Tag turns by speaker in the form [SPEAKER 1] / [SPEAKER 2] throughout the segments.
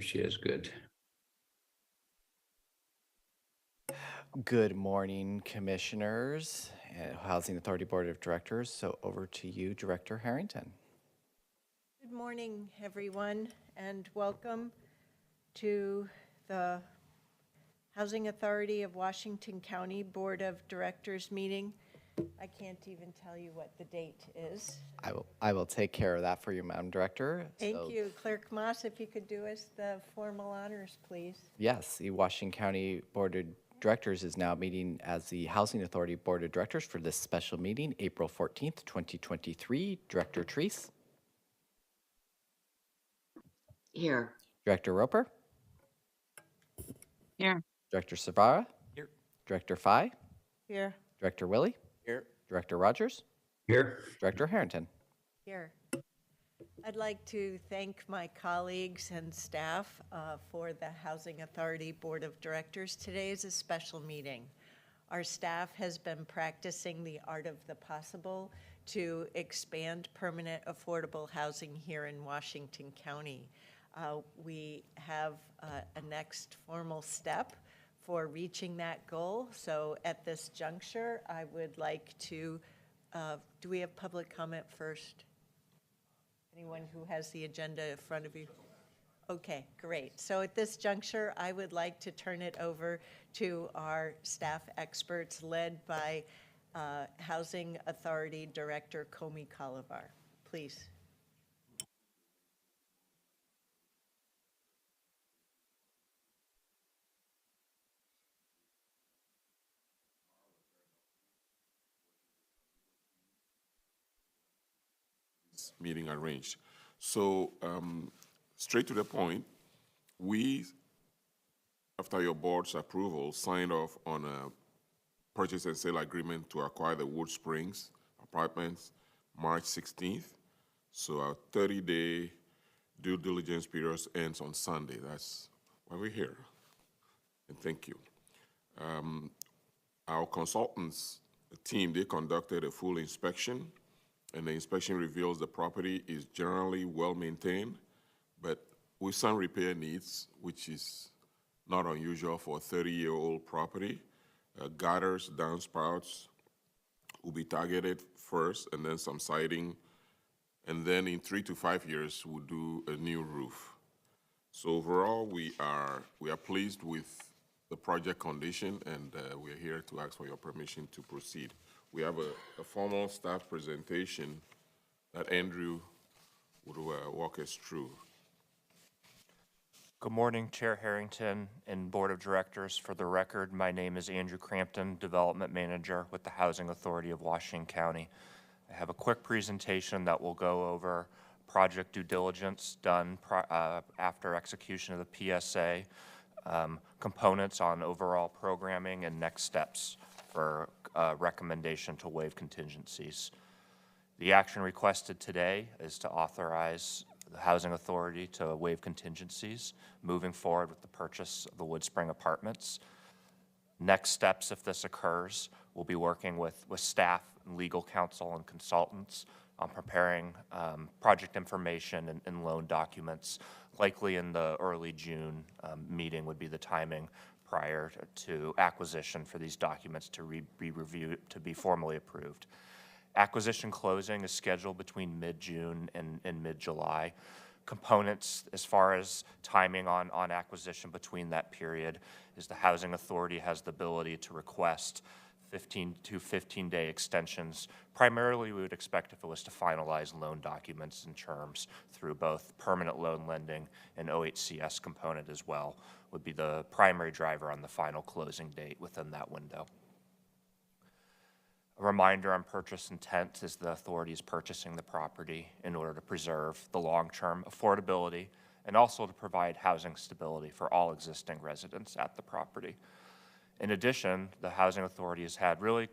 [SPEAKER 1] if she is good.
[SPEAKER 2] Good morning, Commissioners, Housing Authority Board of Directors. So over to you, Director Harrington.
[SPEAKER 3] Good morning, everyone, and welcome to the Housing Authority of Washington County Board of Directors meeting. I can't even tell you what the date is.
[SPEAKER 2] I will take care of that for you, Madam Director.
[SPEAKER 3] Thank you. Clerk Moss, if you could do us the formal honors, please.
[SPEAKER 2] Yes, the Washington County Board of Directors is now meeting as the Housing Authority Board of Directors for this special meeting, April 14th, 2023. Director Treese.
[SPEAKER 4] Here.
[SPEAKER 2] Director Roper.
[SPEAKER 4] Here.
[SPEAKER 2] Director Savara.
[SPEAKER 5] Here.
[SPEAKER 2] Director Fye.
[SPEAKER 3] Here.
[SPEAKER 2] Director Willie.
[SPEAKER 5] Here.
[SPEAKER 2] Director Rogers.
[SPEAKER 1] Here.
[SPEAKER 2] Director Harrington.
[SPEAKER 3] Here. I'd like to thank my colleagues and staff for the Housing Authority Board of Directors. Today is a special meeting. Our staff has been practicing the art of the possible to expand permanent affordable housing here in Washington County. We have a next formal step for reaching that goal. So at this juncture, I would like to, do we have public comment first? Anyone who has the agenda in front of you? Okay, great. So at this juncture, I would like to turn it over to our staff experts led by Housing Authority Director Komi Kalavar. Please.
[SPEAKER 6] Meeting arranged. So straight to the point, we, after your board's approval, signed off on a purchase and sale agreement to acquire the Woodsprings apartments March 16th. So our 30-day due diligence period ends on Sunday. That's why we're here. And thank you. Our consultants team, they conducted a full inspection, and the inspection reveals the property is generally well maintained, but with some repair needs, which is not unusual for a 30-year-old property. Gutters, downspouts will be targeted first, and then some siding, and then in 3 to 5 years, we'll do a new roof. So overall, we are pleased with the project condition, and we're here to ask for your permission to proceed. We have a formal staff presentation that Andrew would walk us through.
[SPEAKER 5] Good morning, Chair Harrington and Board of Directors. For the record, my name is Andrew Crampton, Development Manager with the Housing Authority of Washington County. I have a quick presentation that will go over project due diligence done after execution of the PSA, components on overall programming, and next steps for recommendation to waive contingencies. The action requested today is to authorize the Housing Authority to waive contingencies, moving forward with the purchase of the Woodspring apartments. Next steps, if this occurs, we'll be working with staff, and legal counsel, and consultants on preparing project information and loan documents. Likely in the early June meeting would be the timing prior to acquisition for these documents to be reviewed, to be formally approved. Acquisition closing is scheduled between mid-June and mid-July. Components as far as timing on acquisition between that period is the Housing Authority has the ability to request 15 to 15-day extensions. Primarily, we would expect if it was to finalize loan documents and terms through both permanent loan lending and OHCS component as well, would be the primary driver on the final closing date within that window. A reminder on purchase intent is the authority is purchasing the property in order to preserve the long-term affordability and also to provide housing stability for all existing residents at the property. In addition, the Housing Authority has had really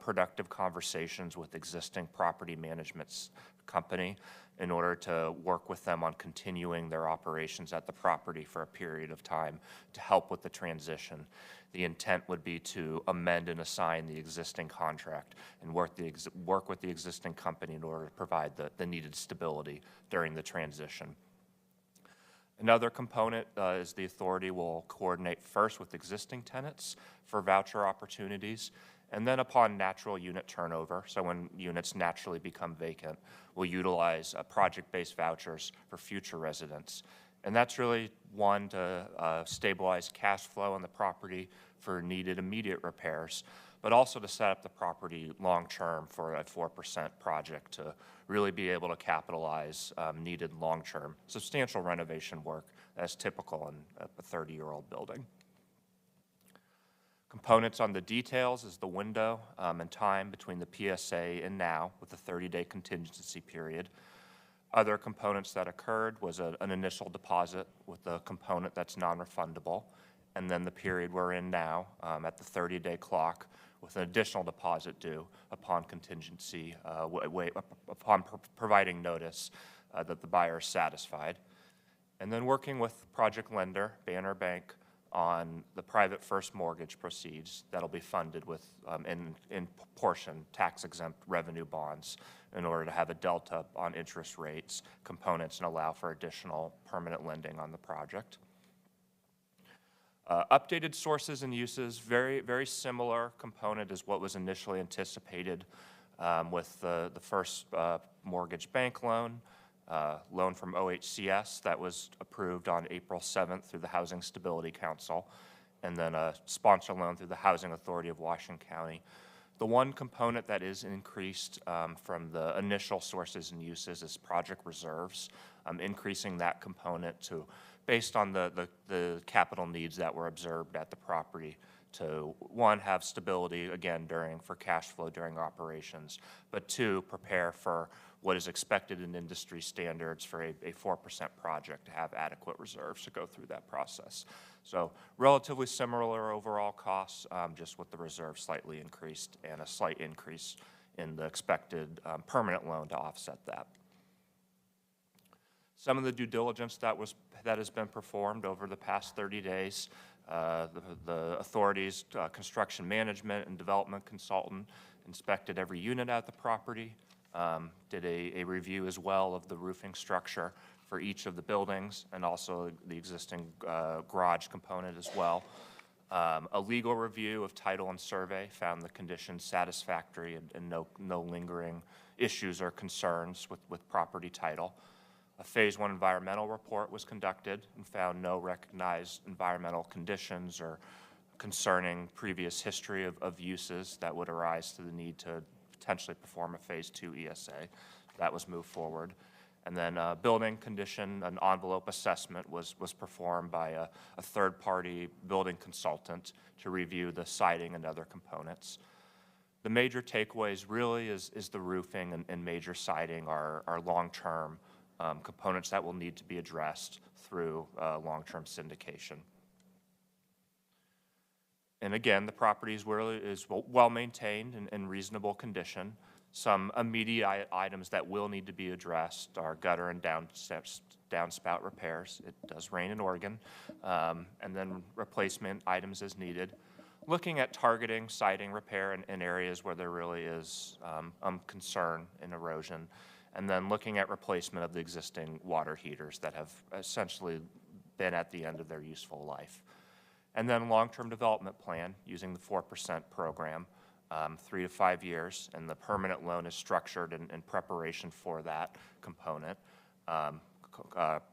[SPEAKER 5] productive conversations with existing property management company in order to work with them on continuing their operations at the property for a period of time to help with the transition. The intent would be to amend and assign the existing contract and work with the existing company in order to provide the needed stability during the transition. Another component is the authority will coordinate first with existing tenants for voucher opportunities, and then upon natural unit turnover, so when units naturally become vacant, we'll utilize project-based vouchers for future residents. And that's really, one, to stabilize cash flow on the property for needed immediate repairs, but also to set up the property long-term for a 4% project to really be able to capitalize needed long-term substantial renovation work as typical in a 30-year-old building. Components on the details is the window and time between the PSA and now with the 30-day contingency period. Other components that occurred was an initial deposit with a component that's non-refundable, and then the period we're in now at the 30-day clock with an additional deposit due upon contingency, upon providing notice that the buyer is satisfied. And then working with project lender, Banner Bank, on the private first mortgage proceeds that'll be funded with, in portion, tax-exempt revenue bonds in order to have a delta on interest rates, components, and allow for additional permanent lending on the project. Updated sources and uses, very similar component as what was initially anticipated with the first mortgage bank loan, loan from OHCS that was approved on April 7th through the Housing Stability Council, and then a sponsor loan through the Housing Authority of Washington County. The one component that is increased from the initial sources and uses is project reserves, increasing that component to, based on the capital needs that were observed at the property, to, one, have stability, again, for cash flow during operations, but two, prepare for what is expected in industry standards for a 4% project to have adequate reserves to go through that process. So relatively similar overall costs, just with the reserve slightly increased and a slight increase in the expected permanent loan to offset that. Some of the due diligence that has been performed over the past 30 days, the authority's construction management and development consultant inspected every unit at the property, did a review as well of the roofing structure for each of the buildings and also the existing garage component as well. A legal review of title and survey found the conditions satisfactory and no lingering issues or concerns with property title. A Phase 1 environmental report was conducted and found no recognized environmental conditions or concerning previous history of uses that would arise to the need to potentially perform a Phase 2 ESA. That was moved forward. And then building condition, an envelope assessment was performed by a third-party building consultant to review the siding and other components. The major takeaways really is the roofing and major siding are long-term components that will need to be addressed through long-term syndication. And again, the property is well maintained and in reasonable condition. Some immediate items that will need to be addressed are gutter and downspout repairs. It does rain in Oregon. And then replacement items as needed. Looking at targeting siding repair in areas where there really is concern in erosion. And then looking at replacement of the existing water heaters that have essentially been at the end of their useful life. And then long-term development plan using the 4% program, 3 to 5 years, and the permanent loan is structured in preparation for that component.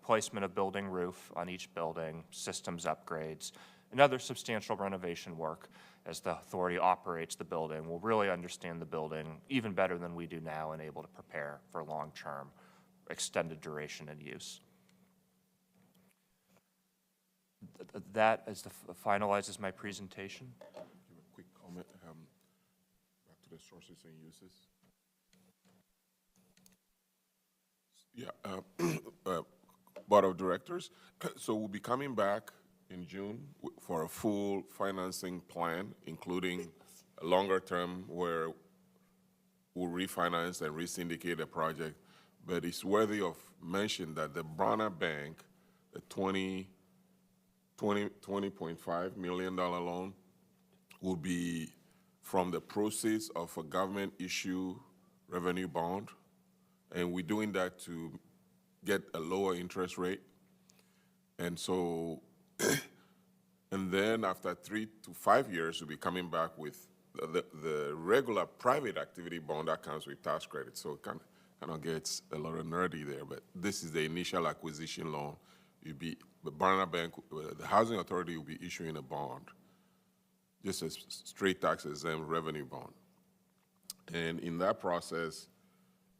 [SPEAKER 5] Placement of building roof on each building, systems upgrades, and other substantial renovation work as the authority operates the building will really understand the building even better than we do now and able to prepare for long-term, extended duration and use. That finalizes my presentation.
[SPEAKER 6] Give a quick comment back to the sources and uses. Yeah, Board of Directors. So we'll be coming back in June for a full financing plan, including a longer term where we'll refinance and resyndicate the project. But it's worthy of mention that the Banner Bank, the $20.5 million loan, will be from the proceeds of a government issue revenue bond. And we're doing that to get a lower interest rate. And so, and then after 3 to 5 years, we'll be coming back with the regular private activity bond that comes with tax credit. So it kind of gets a little nerdy there, but this is the initial acquisition loan. The Barna Bank, the Housing Authority will be issuing a bond, just a straight tax exempt revenue bond. And in that process,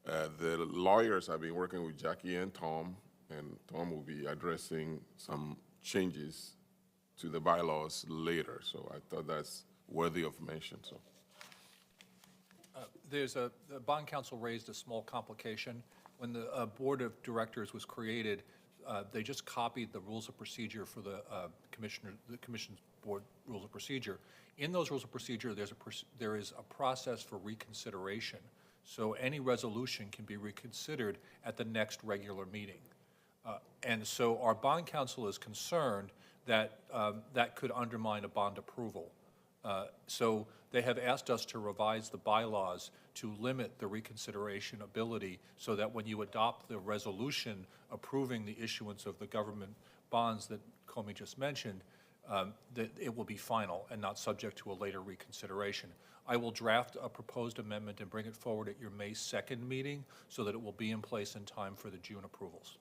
[SPEAKER 6] the lawyers have been working with Jackie and Tom will be addressing some changes to the bylaws later. So I thought that's worthy of mention. So
[SPEAKER 1] The bond council raised a small complication. When the board of directors was created, they just copied the rules of procedure for the commission's board rules of procedure. In those rules of procedure, there is a process for reconsideration. So any resolution can be reconsidered at the next regular meeting. And so our bond counsel is concerned that that could undermine a bond approval. So they have asked us to revise the bylaws to limit the reconsideration ability so that when you adopt the resolution approving the issuance of the government bonds that Comey just mentioned, that it will be final and not subject to a later reconsideration. I will draft a proposed amendment and bring it forward at your May 2nd meeting so that it will be in place in time for the June approvals.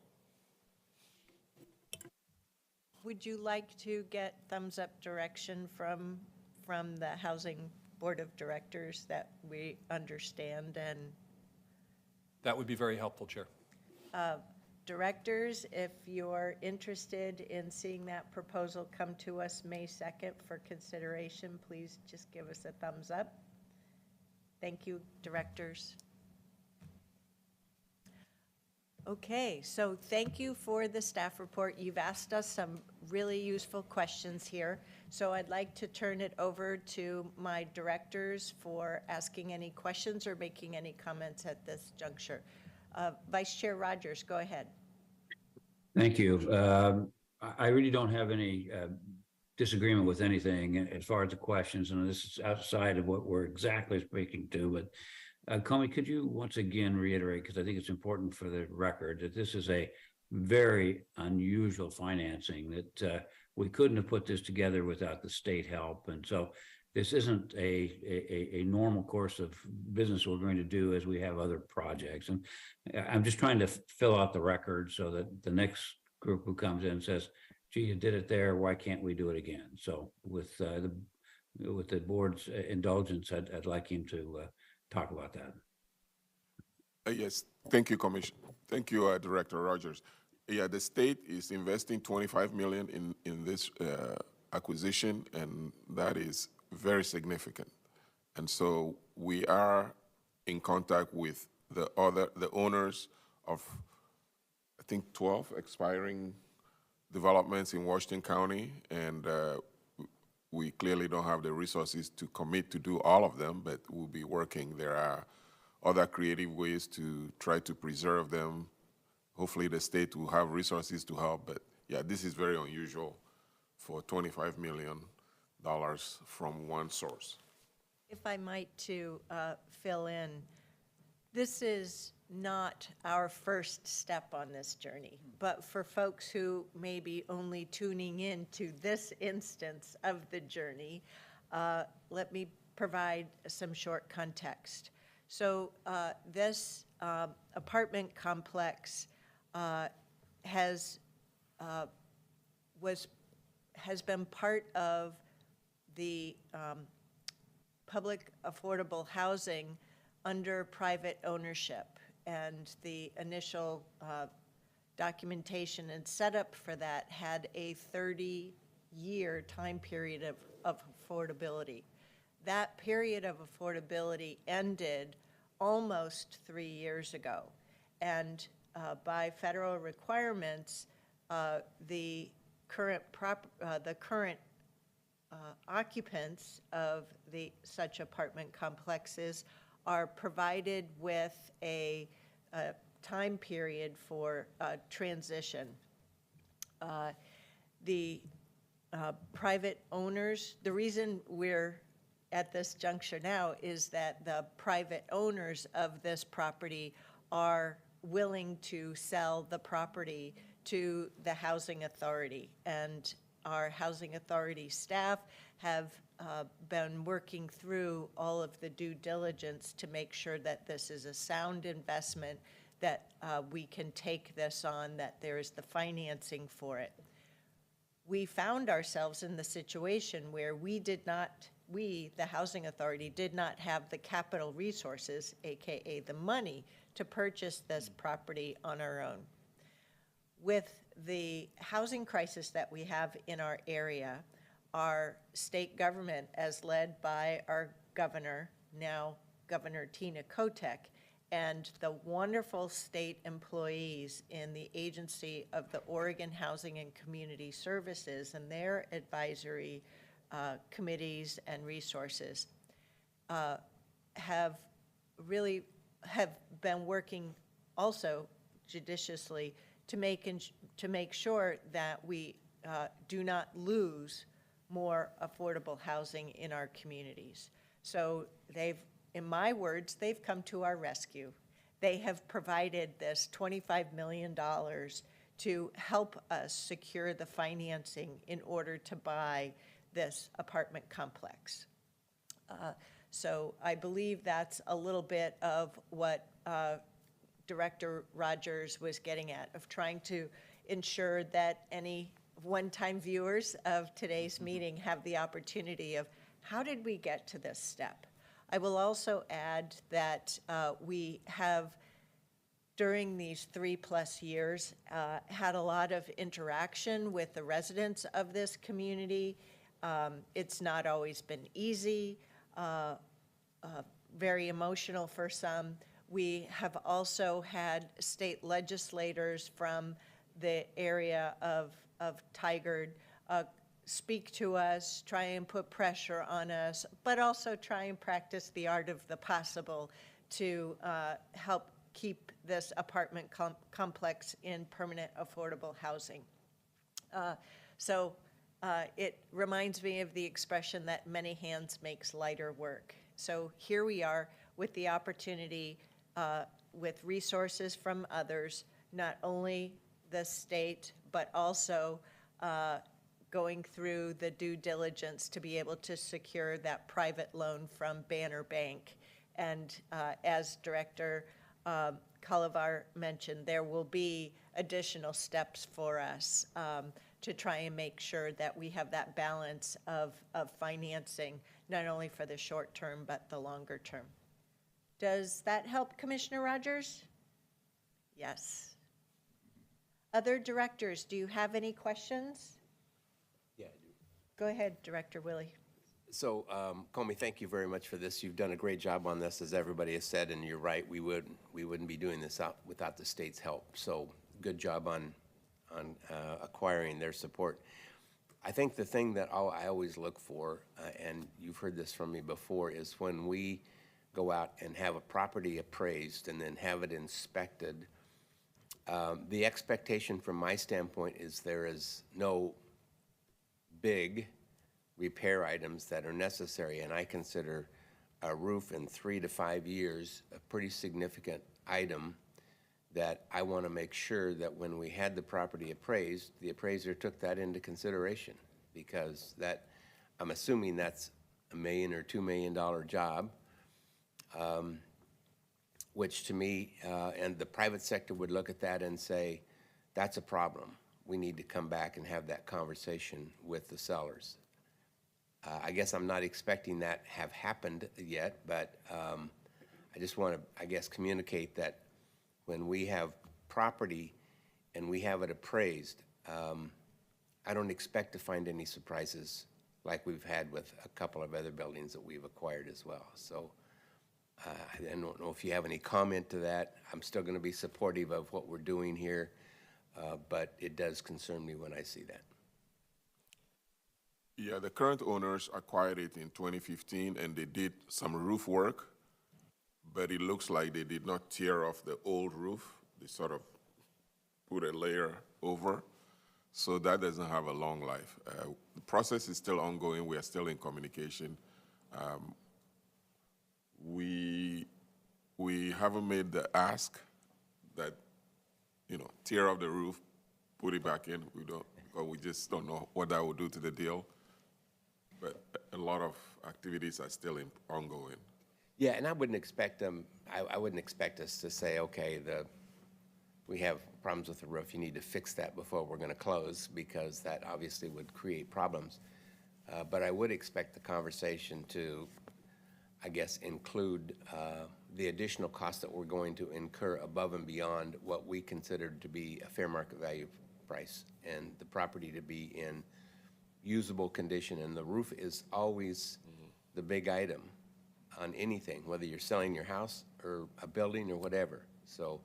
[SPEAKER 3] Would you like to get thumbs up direction from the Housing Board of Directors that we understand? And
[SPEAKER 1] That would be very helpful, Chair.
[SPEAKER 3] directors, if you're interested in seeing that proposal come to us May 2nd for consideration, please just give us a thumbs up. Thank you, directors. Okay, so thank you for the staff report. You've asked us some really useful questions here. So I'd like to turn it over to my directors for asking any questions or making any comments at this juncture. Vice Chair Rogers, go ahead.
[SPEAKER 4] Thank you. I really don't have any disagreement with anything as far as the questions, and this is outside of what we're exactly speaking to, but Comey, could you once again reiterate, because I think it's important for the record, that this is a very unusual financing, that we couldn't have put this together without the state help. And so this isn't a normal course of business we're going to do as we have other projects. And I'm just trying to fill out the record so that the next group who comes in and says, gee, you did it there, why can't we do it again? So with the board's indulgence, I'd like him to talk about that.
[SPEAKER 6] Yes, thank you, Commissioner. Thank you, Director Rogers. Yeah, the state is investing $25 million in this acquisition, and that is very significant. And so we are in contact with the owners of, I think, 12 expiring developments in Washington County, and we clearly don't have the resources to commit to do all of them, but we'll be working. There are other creative ways to try to preserve them. Hopefully the state will have resources to help, but yeah, this is very unusual for $25 million from one source.
[SPEAKER 3] If I might to fill in, this is not our first step on this journey, but for folks who may be only tuning in to this instance of the journey, let me provide some short context. So this apartment complex has been part of the public affordable housing under private ownership, and the initial documentation and setup for that had a 30-year time period of affordability. That period of affordability ended almost 3 years ago, and by federal requirements, the current occupants of such apartment complexes are provided with a time period for transition. The private owners, the reason we're at this juncture now is that the private owners of this property are willing to sell the property to the Housing Authority. And our Housing Authority staff have been working through all of the due diligence to make sure that this is a sound investment, that we can take this on, that there is the financing for it. We found ourselves in the situation where we, the Housing Authority, did not have the capital resources, AKA the money, to purchase this property on our own. With the housing crisis that we have in our area, our state government, as led by our governor, now Governor Tina Kotek, and the wonderful state employees in the agency of the Oregon Housing and Community Services and their advisory committees and resources have been working also judiciously to make sure that we do not lose more affordable housing in our communities. So they've, in my words, they've come to our rescue. They have provided this $25 million to help us secure the financing in order to buy this apartment complex. So I believe that's a little bit of what Director Rogers was getting at, of trying to ensure that any one-time viewers of today's meeting have the opportunity of how did we get to this step. I will also add that we have, during these 3+ years, had a lot of interaction with the residents of this community. It's not always been easy, very emotional for some. We have also had state legislators from the area of Tigard speak to us, try and put pressure on us, but also try and practice the art of the possible to help keep this apartment complex in permanent affordable housing. So it reminds me of the expression that many hands makes lighter work. So here we are with the opportunity, with resources from others, not only the state, but also going through the due diligence to be able to secure that private loan from Banner Bank. And as Director Cullivar mentioned, there will be additional steps for us to try and make sure that we have that balance of financing, not only for the short term, but the longer term. Does that help, Commissioner Rogers? Yes. Other directors, do you have any questions?
[SPEAKER 7] Yeah, I do.
[SPEAKER 3] Go ahead, Director Willie.
[SPEAKER 7] So, Comey, thank you very much for this. You've done a great job on this, as everybody has said, and you're right. We wouldn't be doing this without the state's help. So, good job on acquiring their support. I think the thing that I always look for, and you've heard this from me before, is when we go out and have a property appraised and then have it inspected. The expectation from my standpoint is there is no big repair items that are necessary, and I consider a roof in 3 to 5 years a pretty significant item that I want to make sure that when we had the property appraised, the appraiser took that into consideration, because that, I'm assuming that's $1 million or $2 million job, which to me, and the private sector would look at that and say, that's a problem. We need to come back and have that conversation with the sellers. I guess I'm not expecting that have happened yet, but I just want to, I guess, communicate that when we have property and we have it appraised, I don't expect to find any surprises like we've had with a couple of other buildings that we've acquired as well. So I don't know if you have any comment to that. I'm still going to be supportive of what we're doing here, but it does concern me when I see that.
[SPEAKER 6] Yeah, the current owners acquired it in 2015, and they did some roof work, but it looks like they did not tear off the old roof. They sort of put a layer over, so that doesn't have a long life. The process is still ongoing. We are still in communication. We haven't made the ask that, tear off the roof, put it back in. We just don't know what that will do to the deal. But a lot of activities are still ongoing.
[SPEAKER 7] Yeah, and I wouldn't expect them, I wouldn't expect us to say, okay, we have problems with the roof, you need to fix that before we're going to close, because that obviously would create problems. But I would expect the conversation to, I guess, include the additional costs that we're going to incur above and beyond what we considered to be a fair market value price, and the property to be in usable condition. And the roof is always the big item on anything, whether you're selling your house or a building or whatever. So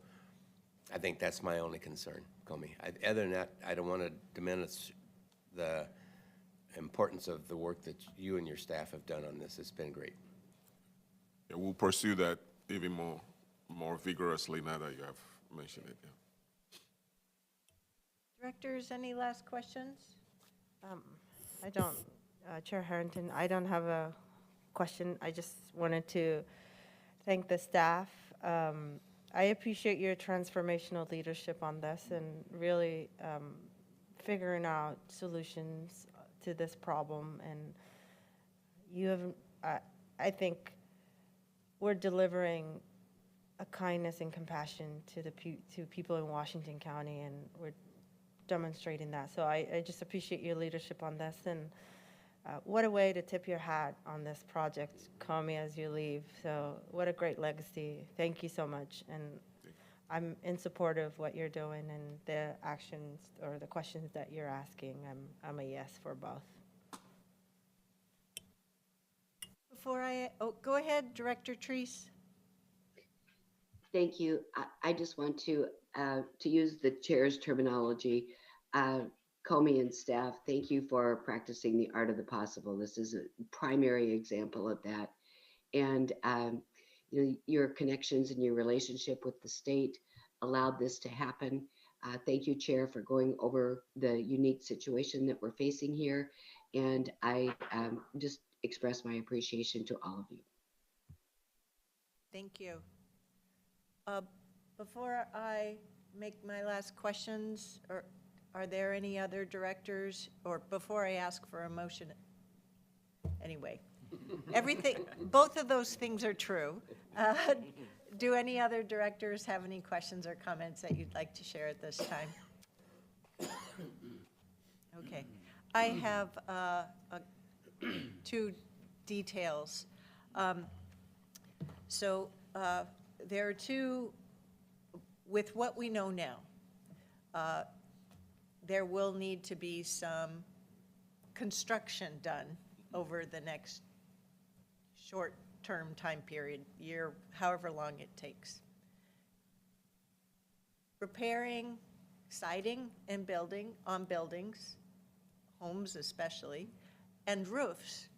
[SPEAKER 7] I think that's my only concern, Comey. Other than that, I don't want to diminish the importance of the work that you and your staff have done on this. It's been great.
[SPEAKER 6] Yeah, we'll pursue that even more vigorously now that you have mentioned it. Yeah.
[SPEAKER 3] Directors, any last questions?
[SPEAKER 8] I don't, Chair Harrington, I don't have a question. I just wanted to thank the staff. I appreciate your transformational leadership on this and really figuring out solutions to this problem. And you have, I think we're delivering a kindness and compassion to to people in Washington County, and we're demonstrating that. So I just appreciate your leadership on this, and what a way to tip your hat on this project, Comey, as you leave. So what a great legacy. Thank you so much. And I'm in support of what you're doing and the actions or the questions that you're asking. I'm a yes for both.
[SPEAKER 3] Go ahead, Director Treese.
[SPEAKER 9] Thank you. I just want to use the chair's terminology, Comey and staff, thank you for practicing the art of the possible. This is a primary example of that. And your connections and your relationship with the state allowed this to happen. Thank you, Chair, for going over the unique situation that we're facing here. And I just express my appreciation to all of you.
[SPEAKER 3] Thank you. Before I make my last questions, are there any other directors, or before I ask for a motion? Anyway, both of those things are true. Do any other directors have any questions or comments that you'd like to share at this time? Okay. I have two details. There are two, with what we know now, there will need to be some construction done over the next short-term time period, year, however long it takes. Repairing siding and buildings, homes especially, and roofs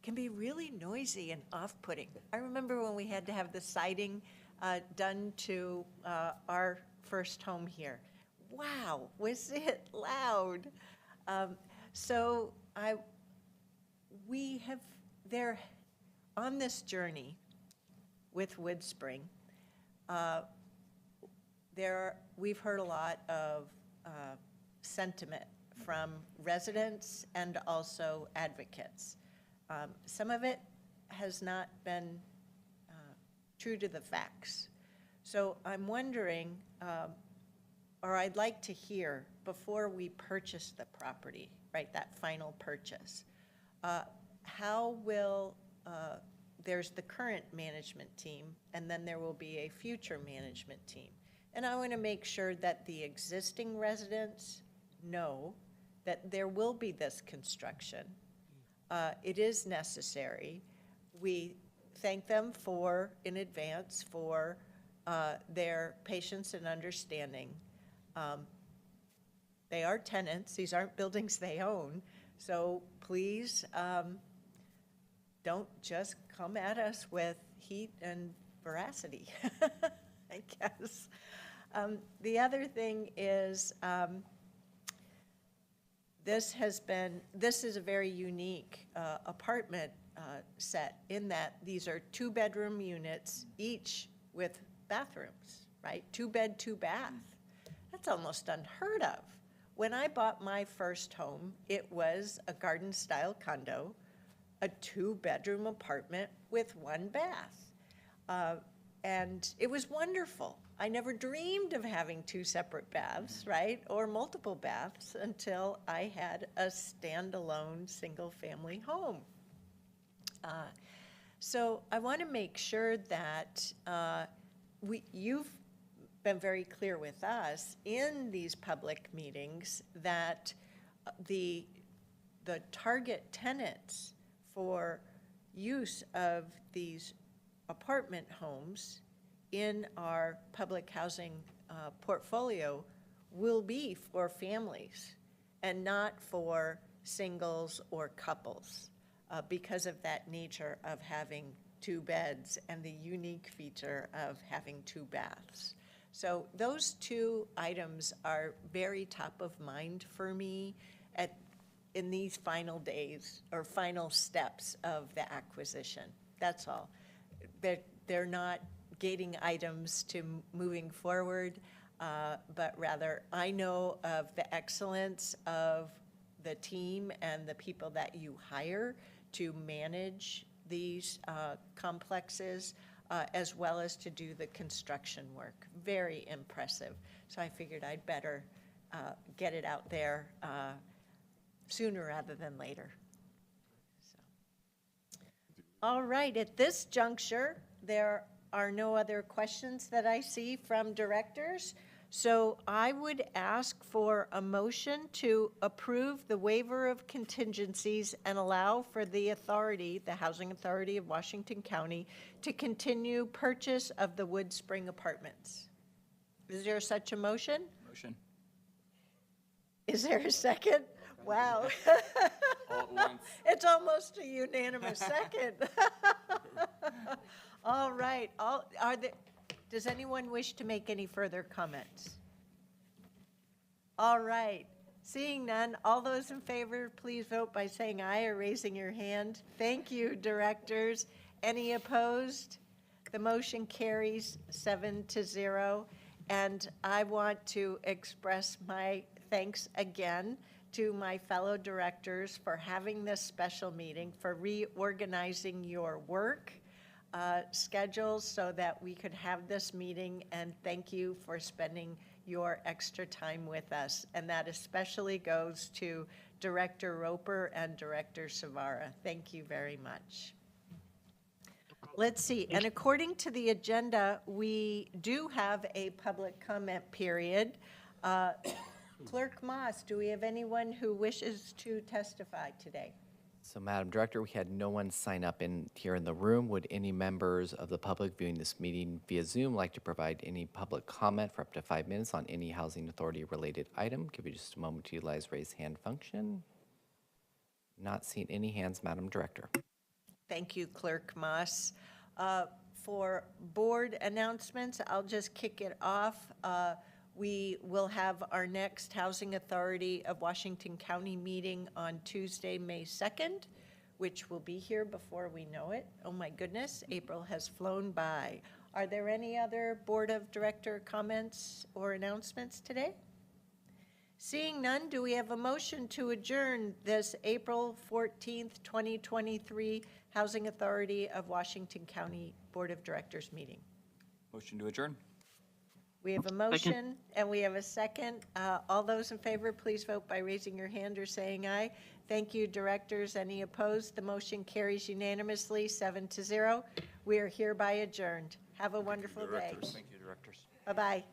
[SPEAKER 3] can be really noisy and off-putting. I remember when we had to have the siding done to our first home here. Wow, was it loud? We have there on this journey with Woodspring. We've heard a lot of sentiment from residents and also advocates. Some of it has not been true to the facts. So I'm wondering, or I'd like to hear, before we purchase the property, right, that final purchase, how will, there's the current management team, and then there will be a future management team. And I want to make sure that the existing residents know that there will be this construction. It is necessary. We thank them in advance for their patience and understanding. They are tenants. These aren't buildings they own. So please don't just come at us with heat and veracity, I guess. The other thing is this is a very unique apartment set in that these are 2-bedroom units, each with bathrooms, right? 2-bed, 2-bath. That's almost unheard of. When I bought my first home, it was a garden-style condo, a 2-bedroom apartment with 1 bath. And it was wonderful. I never dreamed of having 2 separate baths, right? Or multiple baths until I had a standalone single-family home. So I want to make sure that you've been very clear with us in these public meetings that the target tenants for use of these apartment homes in our public housing portfolio will be for families and not for singles or couples because of that nature of having 2 beds and the unique feature of having 2 baths. So those 2 items are very top of mind for me in these final days or final steps of the acquisition. That's all. They're not gating items to moving forward, but rather I know of the excellence of the team and the people that you hire to manage these complexes, as well as to do the construction work. Very impressive. So I figured I'd better get it out there sooner rather than later. So. All right, at this juncture, there are no other questions that I see from directors. So I would ask for a motion to approve the waiver of contingencies and allow for the authority, the Housing Authority of Washington County, to continue purchase of the Woodspring apartments. Is there such a motion?
[SPEAKER 10] Motion.
[SPEAKER 3] Is there a second? Wow.
[SPEAKER 10] All at once.
[SPEAKER 3] It's almost a unanimous second. All right. Does anyone wish to make any further comments? All right. Seeing none, all those in favor, please vote by saying aye or raising your hand. Thank you, directors. Any opposed? The motion carries 7-0. And I want to express my thanks again to my fellow directors for having this special meeting, for reorganizing your work schedules so that we could have this meeting, and thank you for spending your extra time with us. And that especially goes to Director Roper and Director Savara. Thank you very much. Let's see, and according to the agenda, we do have a public comment period. Clerk Moss, do we have anyone who wishes to testify today?
[SPEAKER 2] So, Madam Director, we had no one sign up here in the room. Would any members of the public viewing this meeting via Zoom like to provide any public comment for up to 5 minutes on any Housing Authority related item? Give you just a moment to utilize raise hand function. Not seeing any hands, Madam Director.
[SPEAKER 3] Thank you, Clerk Moss. For board announcements, I'll just kick it off. We will have our next Housing Authority of Washington County meeting on Tuesday, May 2nd, which will be here before we know it. Oh my goodness, April has flown by. Are there any other Board of Director comments or announcements today? Seeing none, do we have a motion to adjourn this April 14th, 2023 Housing Authority of Washington County Board of Directors meeting?
[SPEAKER 10] Motion to adjourn.
[SPEAKER 3] We have a motion and we have a second. All those in favor, please vote by raising your hand or saying aye. Thank you, directors. Any opposed? The motion carries unanimously, 7-0. We are hereby adjourned. Have a wonderful day.
[SPEAKER 5] Thank you, directors.
[SPEAKER 3] Bye-bye.